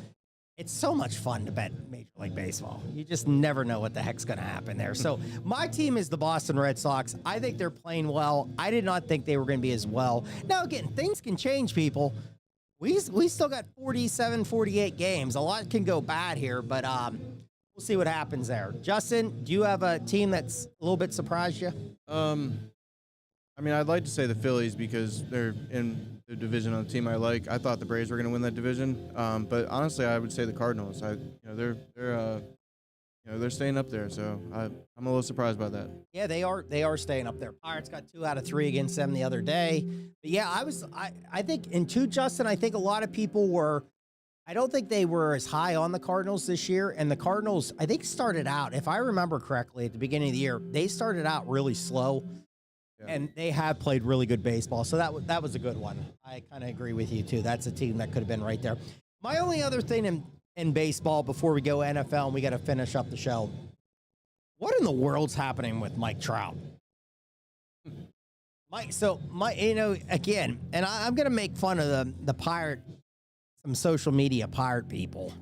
it's so much fun to bet Major League Baseball. You just never know what the heck's going to happen there. So my team is the Boston Red Sox. I think they're playing well. I did not think they were going to be as well. Now, again, things can change, people. We still got 47, 48 games. A lot can go bad here, but we'll we'll see what happens there. Justin, do you have a team that's a little bit surprised you? I mean, I'd like to say the Phillies because they're in the division on the team I like. I thought the Braves were going to win that division, but honestly, I would say the Cardinals. They're staying up there, so I'm a little surprised by that. Yeah, they are staying up there. Pirates got 2 out of 3 against them the other day. But yeah, I think in 2, Justin, I think a lot of people were. I don't think they were as high on the Cardinals this year, and the Cardinals, I think, started out, if I remember correctly, at the beginning of the year, they started out really slow. And they have played really good baseball, so that was a good one. I kind of agree with you, too. That's a team that could have been right there. My only other thing in baseball before we go NFL, and we got to finish up the show, what in the world's happening with Mike Trout? Again, and I'm going to make fun of the Pirate, some social media Pirate people.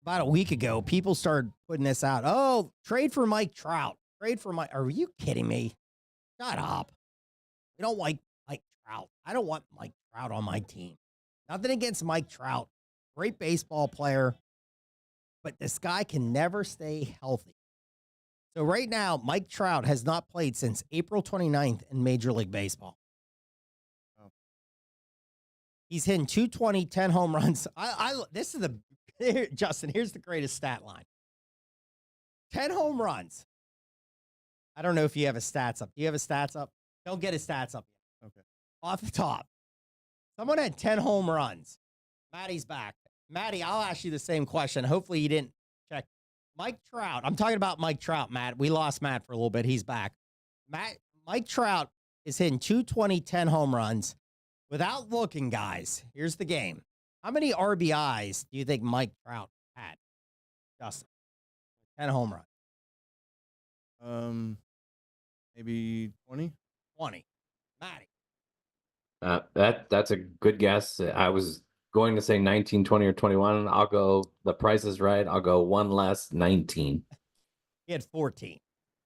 About a week ago, people started putting this out. Oh, trade for Mike Trout. Trade for Mike. Are you kidding me? Shut up. We don't like Mike Trout. I don't want Mike Trout on my team. Nothing against Mike Trout. Great baseball player. But this guy can never stay healthy. So right now, Mike Trout has not played since April 29th in Major League Baseball. Oh. He's hitting 220, 10 home runs. This is Justin, here's the greatest stat line. 10 home runs. I don't know if you have his stats up. Do you have his stats up? Don't get his stats up yet. Okay. Off the top. Someone had 10 home runs. Maddie's back. Maddie, I'll ask you the same question. Hopefully you didn't check. Mike Trout. I'm talking about Mike Trout, Matt. We lost Matt for a little bit. He's back. Mike Trout is hitting 220, 10 home runs. Without looking, guys, here's the game. How many RBIs do you think Mike Trout had? Justin. 10 home runs. Maybe 20. 20. Matty. That's a good guess. I was going to say 19, 20, or 21. I'll go. The Price is Right. I'll go one less. 19. He had 14.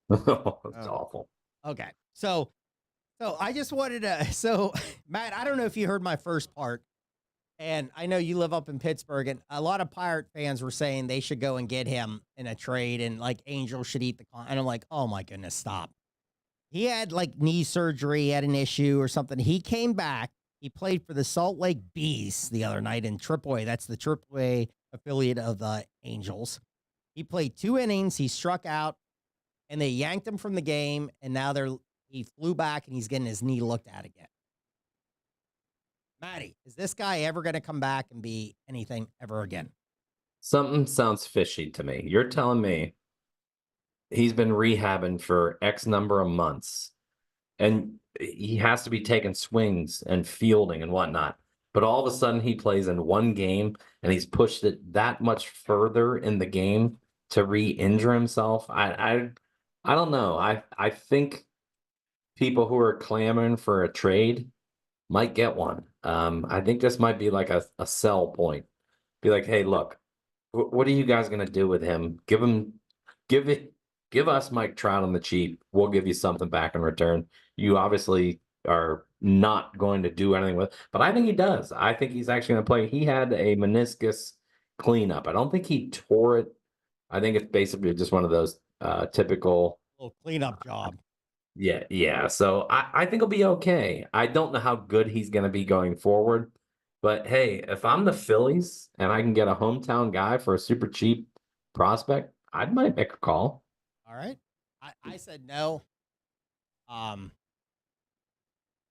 That's awful. Okay, so I just wanted to. So Matt, I don't know if you heard my first part, and I know you live up in Pittsburgh, and a lot of Pirate fans were saying they should go and get him in a trade, and like Angels should eat the con. And I'm like, oh my goodness, stop. He had like knee surgery, he had an issue or something. He came back. He played for the Salt Lake Bees the other night in AAA. That's the AAA affiliate of the Angels. He played 2 innings. He struck out, and they yanked him from the game. And now he flew back, and he's getting his knee looked at again. Matty, is this guy ever going to come back and be anything ever again? Something sounds fishy to me. You're telling me he's been rehabbing for X number of months, and he has to be taking swings and fielding and whatnot. But all of a sudden he plays in one game and he's pushed it that much further in the game to re-injure himself. I don't know. I think people who are clamoring for a trade might get one. I think this might be like a sell point. Be like, hey, look, what are you guys going to do with him? Give us Mike Trout on the cheap. We'll give you something back in return. You obviously are not going to do anything with it, but I think he does. I think he's actually going to play. He had a meniscus cleanup. I don't think he tore it. I think it's basically just one of those typical little cleanup job. Yeah. So I think he'll be okay. I don't know how good he's going to be going forward, but hey, if I'm the Phillies and I can get a hometown guy for a super cheap prospect, I might make a call. All right. I said no.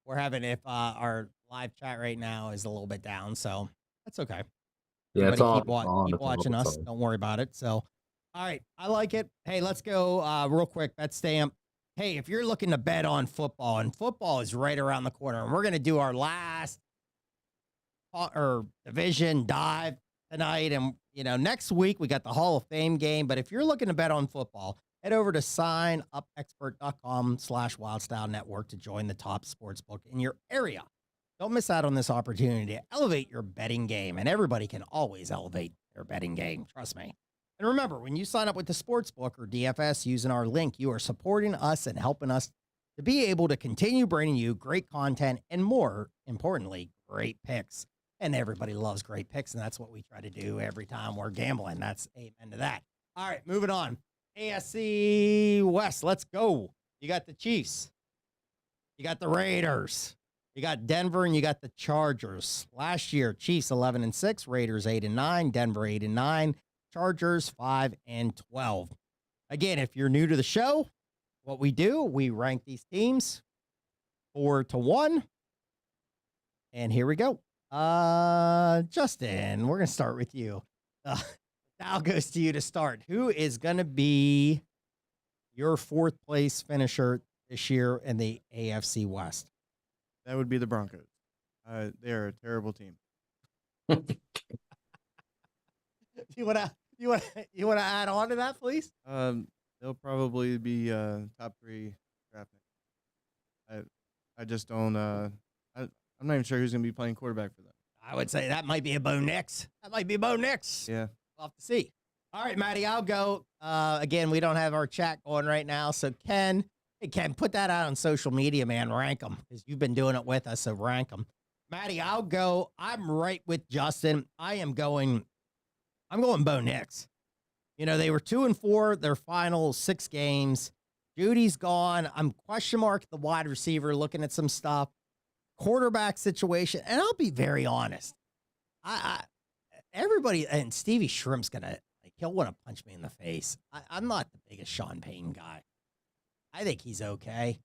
We're having our live chat right now is a little bit down, so that's okay. Yeah, it's all, keep watching us. Don't worry about it. So, all right, I like it. Hey, let's go real quick. Bet Stamp. Hey, if you're looking to bet on football, and football is right around the corner, and we're going to do our last division dive tonight, and next week we got the Hall of Fame game. But if you're looking to bet on football, head over to signupexpert.com/Wildstyle Network to join the top sports book in your area. Don't miss out on this opportunity to elevate your betting game, and everybody can always elevate their betting game. Trust me. And remember, when you sign up with the Sportsbook or DFS using our link, you are supporting us and helping us to be able to continue bringing you great content and, more importantly, great picks. And everybody loves great picks, and that's what we try to do every time we're gambling. That's amen to that. All right, moving on. AFC West, let's go. You got the Chiefs. You got the Raiders. You got Denver, and you got the Chargers. Last year, Chiefs 11-6, Raiders 8-9, Denver 8-9, Chargers 5-12. Again, if you're new to the show, what we do, we rank these teams 4-1. And here we go. Justin, we're going to start with you. Now goes to you to start. Who is going to be your fourth place finisher this year in the AFC West? That would be the Broncos. They are a terrible team. You wanna add on to that, please? They'll probably be top 3 draft pick. I just don't. I'm not even sure who's going to be playing quarterback for them. I would say that might be a Bo Nix. Yeah. We'll have to see. All right, Maddie, I'll go. Again, we don't have our chat going right now, so Ken, put that out on social media, man. Rank them, because you've been doing it with us, so rank them. Maddie, I'll go. I'm right with Justin. I'm going Bo Nix. You know, they were 2-4 their final 6 games. Judy's gone. I'm question mark the wide receiver, looking at some stuff. Quarterback situation, and I'll be very honest. Everybody, and Stevie Shrimp's gonna, he'll want to punch me in the face. I'm not the biggest Sean Payton guy. I think he's okay.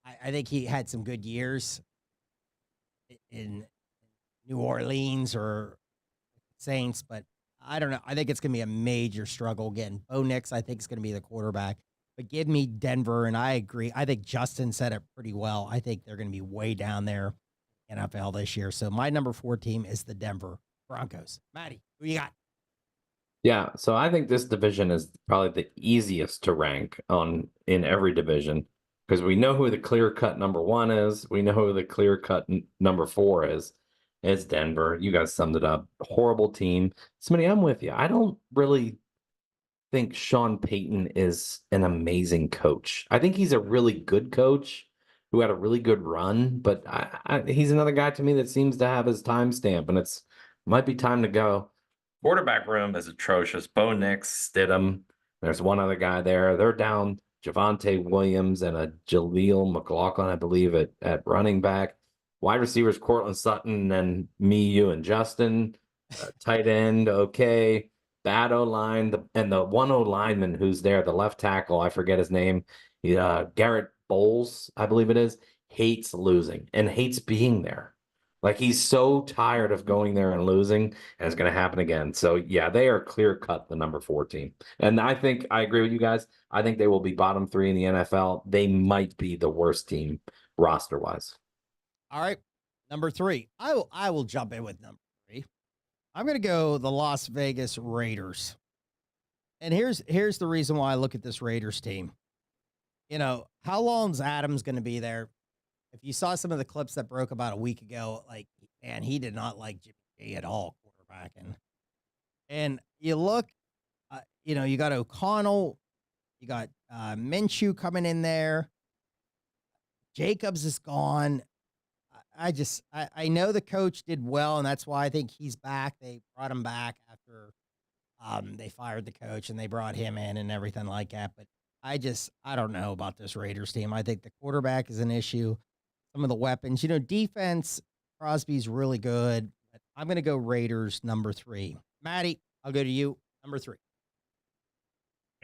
I think he had some good years in New Orleans or Saints, but I don't know. I think it's going to be a major struggle again. Bo Nix, I think, is going to be the quarterback. But give me Denver, and I agree. I think Justin said it pretty well. I think they're going to be way down there in NFL this year. So my number 4 team is the Denver Broncos. Maddie, who you got? Yeah, so I think this division is probably the easiest to rank in every division because we know who the clear-cut number 1 is. We know who the clear-cut number 4 is. It's Denver. You guys summed it up. Horrible team. Smitty, I'm with you. I don't really think Sean Payton is an amazing coach. I think he's a really good coach who had a really good run, but he's another guy to me that seems to have his timestamp, and might be time to go. Quarterback room is atrocious. Bo Nix, Stidham. There's one other guy there. They're down Javonte Williams and a Jaleel McLaughlin, I believe, at running back. Wide receivers, Cortland Sutton, and me, you, and Justin. Tight end, okay. Bad O-line. And the one O-lineman who's there, the left tackle, I forget his name, Garrett Bowles, I believe it is, hates losing and hates being there. Like, he's so tired of going there and losing, and it's going to happen again. So, yeah, they are clear-cut the number 4 team. And I agree with you guys. I think they will be bottom 3 in the NFL. They might be the worst team roster-wise. All right, number 3. I will jump in with number 3. I'm going to go the Las Vegas Raiders. And here's the reason why I look at this Raiders team. You know, how long's Adams going to be there? If you saw some of the clips that broke about a week ago, man, he did not like Jimmy G at all, quarterbacking. And you look, you got O'Connell, you got Minshew coming in there. Jacobs is gone. I know the coach did well, and that's why I think he's back. They brought him back after they fired the coach, and they brought him in and everything like that. But I don't know about this Raiders team. I think the quarterback is an issue. Some of the weapons, defense, Crosby's really good. But I'm going to go Raiders number 3. Maddie, I'll go to you, number 3.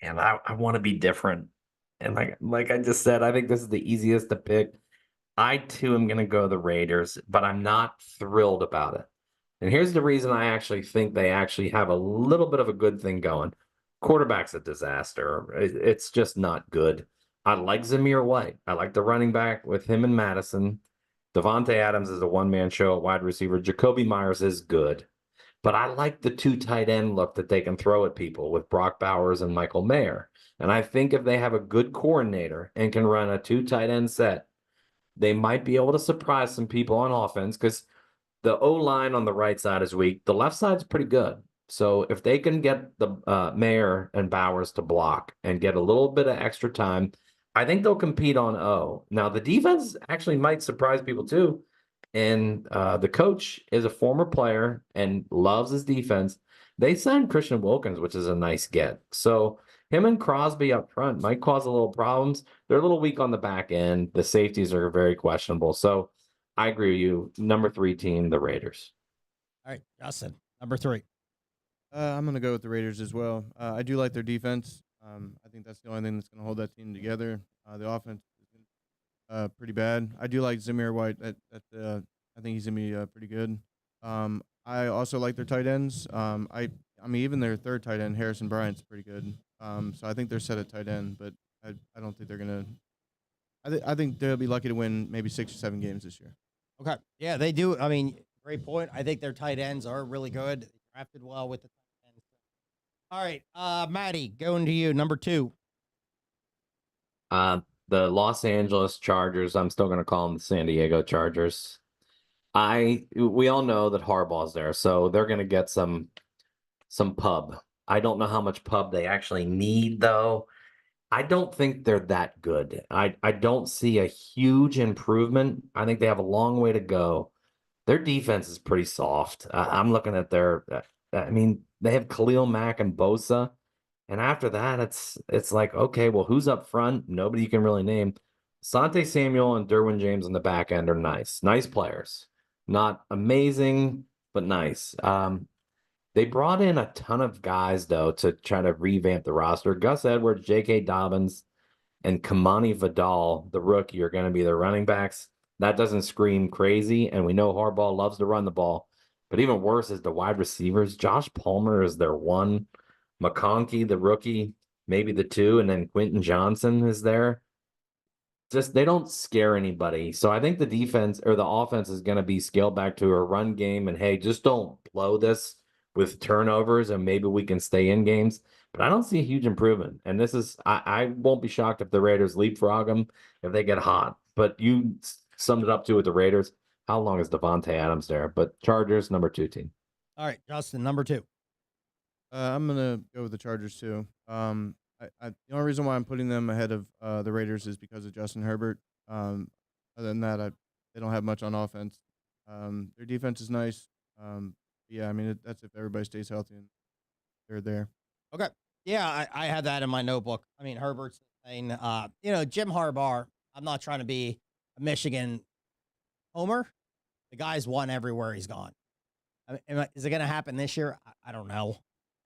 And I want to be different. And like I just said, I think this is the easiest to pick. I, too, am going to go the Raiders, but I'm not thrilled about it. And here's the reason I actually think they actually have a little bit of a good thing going. Quarterback's a disaster. It's just not good. I like Zamir White. I like the running back with him and Madison. Devontae Adams is a one-man show at wide receiver. Jacoby Myers is good. But I like the 2 tight end look that they can throw at people with Brock Bowers and Michael Mayer. And I think if they have a good coordinator and can run a 2 tight end set, they might be able to surprise some people on offense because the O-line on the right side is weak. The left side's pretty good. So if they can get the Mayer and Bowers to block and get a little bit of extra time, I think they'll compete on O. Now, the defense actually might surprise people too. and the coach is a former player and loves his defense. They signed Christian Wilkins, which is a nice get. So him and Crosby up front might cause a little problems. They're a little weak on the back end. The safeties are very questionable. So I agree with you. Number 3 team, the Raiders. All right, Justin, number 3. I'm going to go with the Raiders as well. I do like their defense. I think that's the only thing that's going to hold that team together. The offense is pretty bad. I do like Zamir White. I think he's going to be pretty good. I also like their tight ends. I mean, even their third tight end, Harrison Bryant's pretty good. So I think they're set at tight end, but I don't think they're going to. I think they'll be lucky to win maybe 6 or 7 games this year. Okay. Yeah, they do. I mean, great point. I think their tight ends are really good. They drafted well with the tight ends. All right, Maddie, going to you, number 2. The Los Angeles Chargers. I'm still going to call them the San Diego Chargers. We all know that Harbaugh's there, so they're going to get some pub. I don't know how much pub they actually need, though. I don't think they're that good. I don't see a huge improvement. I think they have a long way to go. Their defense is pretty soft. I'm looking at I mean, they have Khalil Mack and Bosa. And after that, it's like, okay, well, who's up front? Nobody you can really name. Sante Samuel and Derwin James on the back end are nice. Nice players. Not amazing, but nice. They brought in a ton of guys, though, to try to revamp the roster. Gus Edwards, J.K. Dobbins, and Kamani Vidal, the rookie, are going to be their running backs. That doesn't scream crazy, and we know Harbaugh loves to run the ball. But even worse is the wide receivers. Josh Palmer is their 1. McConkey, the rookie, maybe the 2, and then Quentin Johnson is there. Just they don't scare anybody. So I think the defense or the offense is going to be scaled back to a run game, and hey, just don't blow this with turnovers, and maybe we can stay in games. But I don't see a huge improvement. And this is I won't be shocked if the Raiders leapfrog them if they get hot. But you summed it up too with the Raiders. How long is Devontae Adams there? But Chargers, number 2 team. All right, Justin, number 2. I'm gonna go with the Chargers too. The only reason why I'm putting them ahead of the Raiders is because of Justin Herbert. Other than that, they don't have much on offense. Their defense is nice. Yeah, I mean that's if everybody stays healthy and they're there. Okay. Yeah, I had that in my notebook. I mean, Herbert's saying, Jim Harbaugh, I'm not trying to be a Michigan homer. The guy's won everywhere he's gone. Is it going to happen this year? I don't know.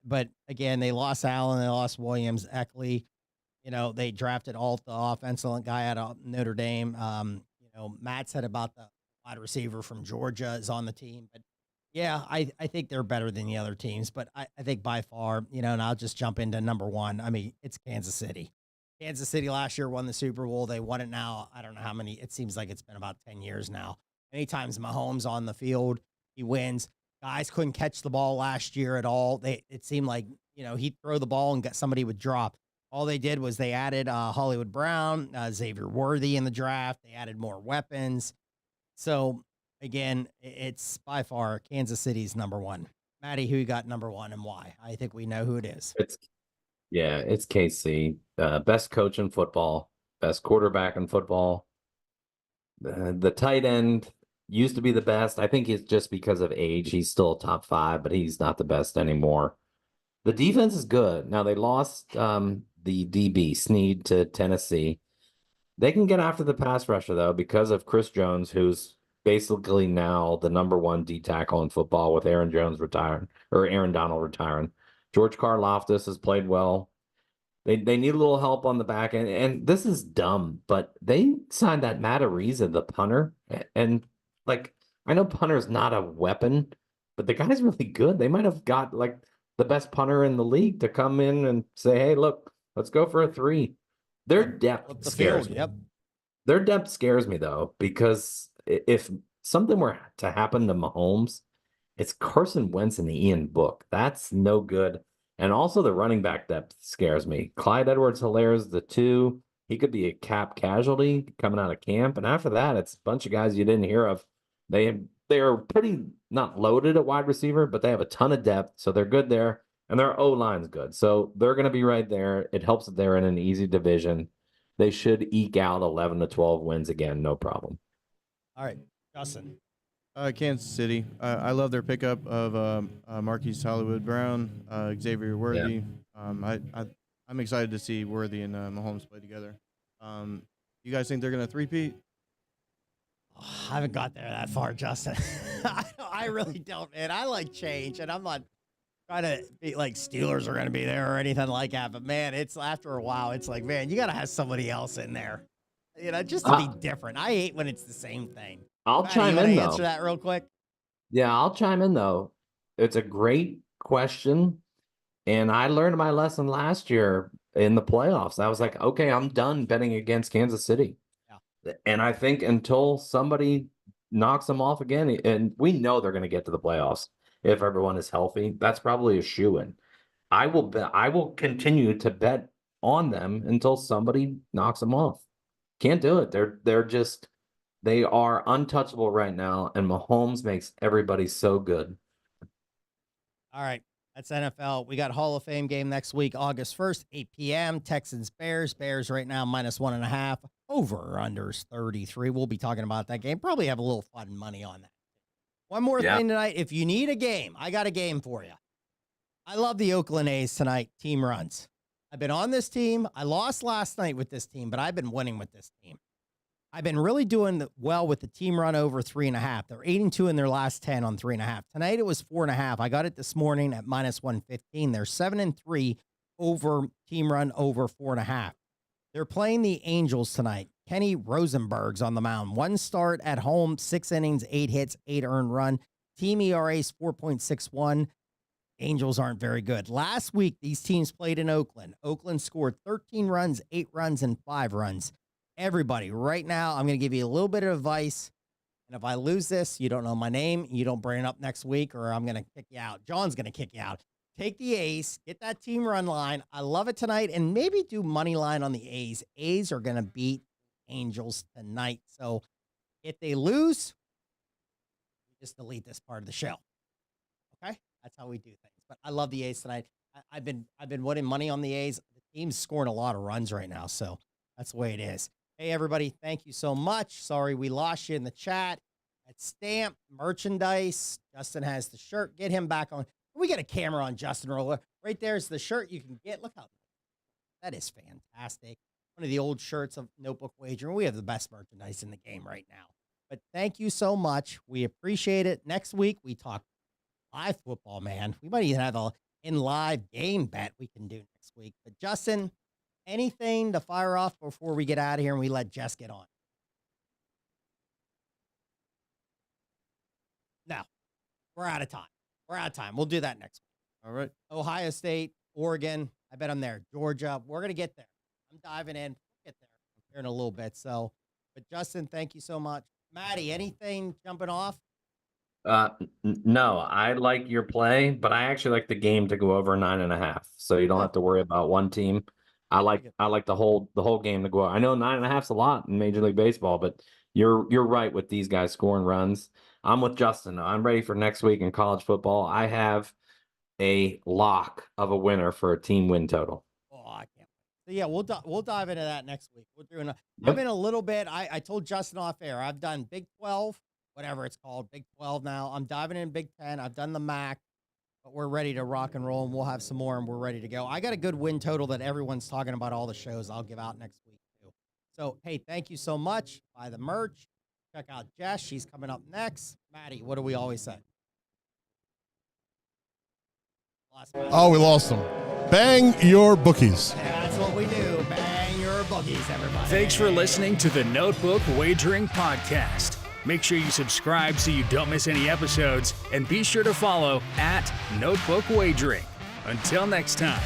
But again, they lost Allen, they lost Williams, Eckley. They drafted Alt, the offensive guy out of Notre Dame. Matt said about the wide receiver from Georgia is on the team. But yeah, I think they're better than the other teams. But I think by far, and I'll just jump into number 1. I mean, it's Kansas City. Kansas City last year won the Super Bowl. They won it now. I don't know how many. It seems like it's been about 10 years now. Anytime Mahomes on the field, he wins. Guys couldn't catch the ball last year at all. It seemed like, he'd throw the ball and somebody would drop. All they did was they added Hollywood Brown, Xavier Worthy in the draft. They added more weapons. So, again, it's by far Kansas City's number 1. Maddie, who you got number 1 and why? I think we know who it is. It's KC. Best coach in football, best quarterback in football. The tight end used to be the best. I think it's just because of age. He's still top 5, but he's not the best anymore. The defense is good. Now, they lost the DB, Snead, to Tennessee. They can get after the pass rusher, though, because of Chris Jones, who's basically now the number 1 D tackle in football with Aaron Donald retiring. George Karlaftis has played well. They need a little help on the back end. And this is dumb, but they signed that Matt Ariza, the punter, and I know punter's not a weapon, but the guy's really good. They might have got the best punter in the league to come in and say, hey, look, let's go for a 3. Their depth scares me. Yep. Their depth scares me, though, because if something were to happen to Mahomes, it's Carson Wentz and Ian Book. That's no good. And also the running back depth scares me. Clyde Edwards-Helaire is the 2. He could be a cap casualty coming out of camp. And after that, it's a bunch of guys you didn't hear of. They are pretty not loaded at wide receiver, but they have a ton of depth, so they're good there. And their O-line's good. So they're going to be right there. It helps that they're in an easy division. They should eke out 11 to 12 wins again, no problem. All right, Justin. Kansas City. I love their pickup of Marquise Hollywood Brown, Xavier Worthy. I'm excited to see Worthy and Mahomes play together. You guys think they're going to three-peat? Oh, I haven't got there that far, Justin. I really don't, man. I like change, and I'm not trying to be like Steelers are going to be there or anything like that. But, man, it's after a while, it's like, man, you got to have somebody else in there, just to be different. I hate when it's the same thing. I'll Matt, chime you in, wanna though. answer that real quick? Yeah, I'll chime in, though. It's a great question. And I learned my lesson last year in the playoffs. I was like, okay, I'm done betting against Kansas City. Yeah. And I think until somebody knocks them off again, and we know they're going to get to the playoffs if everyone is healthy, that's probably a shoo-in. I will continue to bet on them until somebody knocks them off. Can't do it. They are untouchable right now, and Mahomes makes everybody so good. All right. That's NFL. We got Hall of Fame game next week, August 1st, 8 p.m. Texans, Bears. Bears right now -1.5. Over or unders 33. We'll be talking about that game. Probably have a little fun money on that. One more thing tonight. If you need a game, I got a game for you. I love the Oakland A's tonight. Team runs. I've been on this team. I lost last night with this team, but I've been winning with this team. I've been really doing well with the team run over 3.5. They're 8-2 in their last 10 on 3.5. Tonight it was 4.5. I got it this morning at -115. They're 7-3 over team run over 4.5. They're playing the Angels tonight. Kenny Rosenberg's on the mound. 1 start at home, 6 innings, 8 hits, 8 earned run. Team ERA is 4.61. Angels aren't very good. Last week, these teams played in Oakland. Oakland scored 13 runs, 8 runs, and 5 runs. Everybody, right now, I'm going to give you a little bit of advice. And if I lose this, you don't know my name, you don't bring it up next week, or I'm going to kick you out. John's going to kick you out. Take the A's, get that team run line. I love it tonight, and maybe do money line on the A's. A's are going to beat Angels tonight. So if they lose, just delete this part of the show. Okay? That's how we do things. But I love the A's tonight. I've been winning money on the A's. The team's scoring a lot of runs right now, so that's the way it is. Hey, everybody, thank you so much. Sorry we lost you in the chat. At Stamp Merchandise, Justin has the shirt. Get him back on. We got a camera on Justin Roller. Right there's the shirt you can get. Look how that is fantastic. One of the old shirts of Notebook Wagering. We have the best merchandise in the game right now. But thank you so much. We appreciate it. Next week, we talk live football, man. We might even have a in-live game bet we can do next week. But Justin, anything to fire off before we get out of here and we let Jess get on? No, we're out of time. We're out of time. We'll do that next week. All right. Ohio State, Oregon. I bet I'm there. Georgia. We're going to get there. I'm diving in. We'll get there here in a little bit. So, but Justin, thank you so much. Maddie, anything jumping off? No, I like your play, but I actually like the game to go over 9.5. So you don't have to worry about one team. I like the whole game to go. I know 9.5's a lot in Major League Baseball, but you're right with these guys scoring runs. I'm with Justin. I'm ready for next week in college football. I have a lock of a winner for a team win total. Oh, I can't. So yeah, we'll dive into that next week. I'm in a little bit. I told Justin off air. I've done Big 12, whatever it's called, Big 12 now. I'm diving in Big 10. I've done the MAC. But we're ready to rock and roll, and we'll have some more, and we're ready to go. I got a good win total that everyone's talking about all the shows I'll give out next week, too. So, hey, thank you so much. Buy the merch. Check out Jess. She's coming up next. Maddie, what do we always say? We lost them. Bang your bookies. That's what we do. Bang your bookies, everybody. Thanks for listening to the Notebook Wagering Podcast. Make sure you subscribe so you don't miss any episodes, and be sure to follow @Notebook Wagering. Until next time.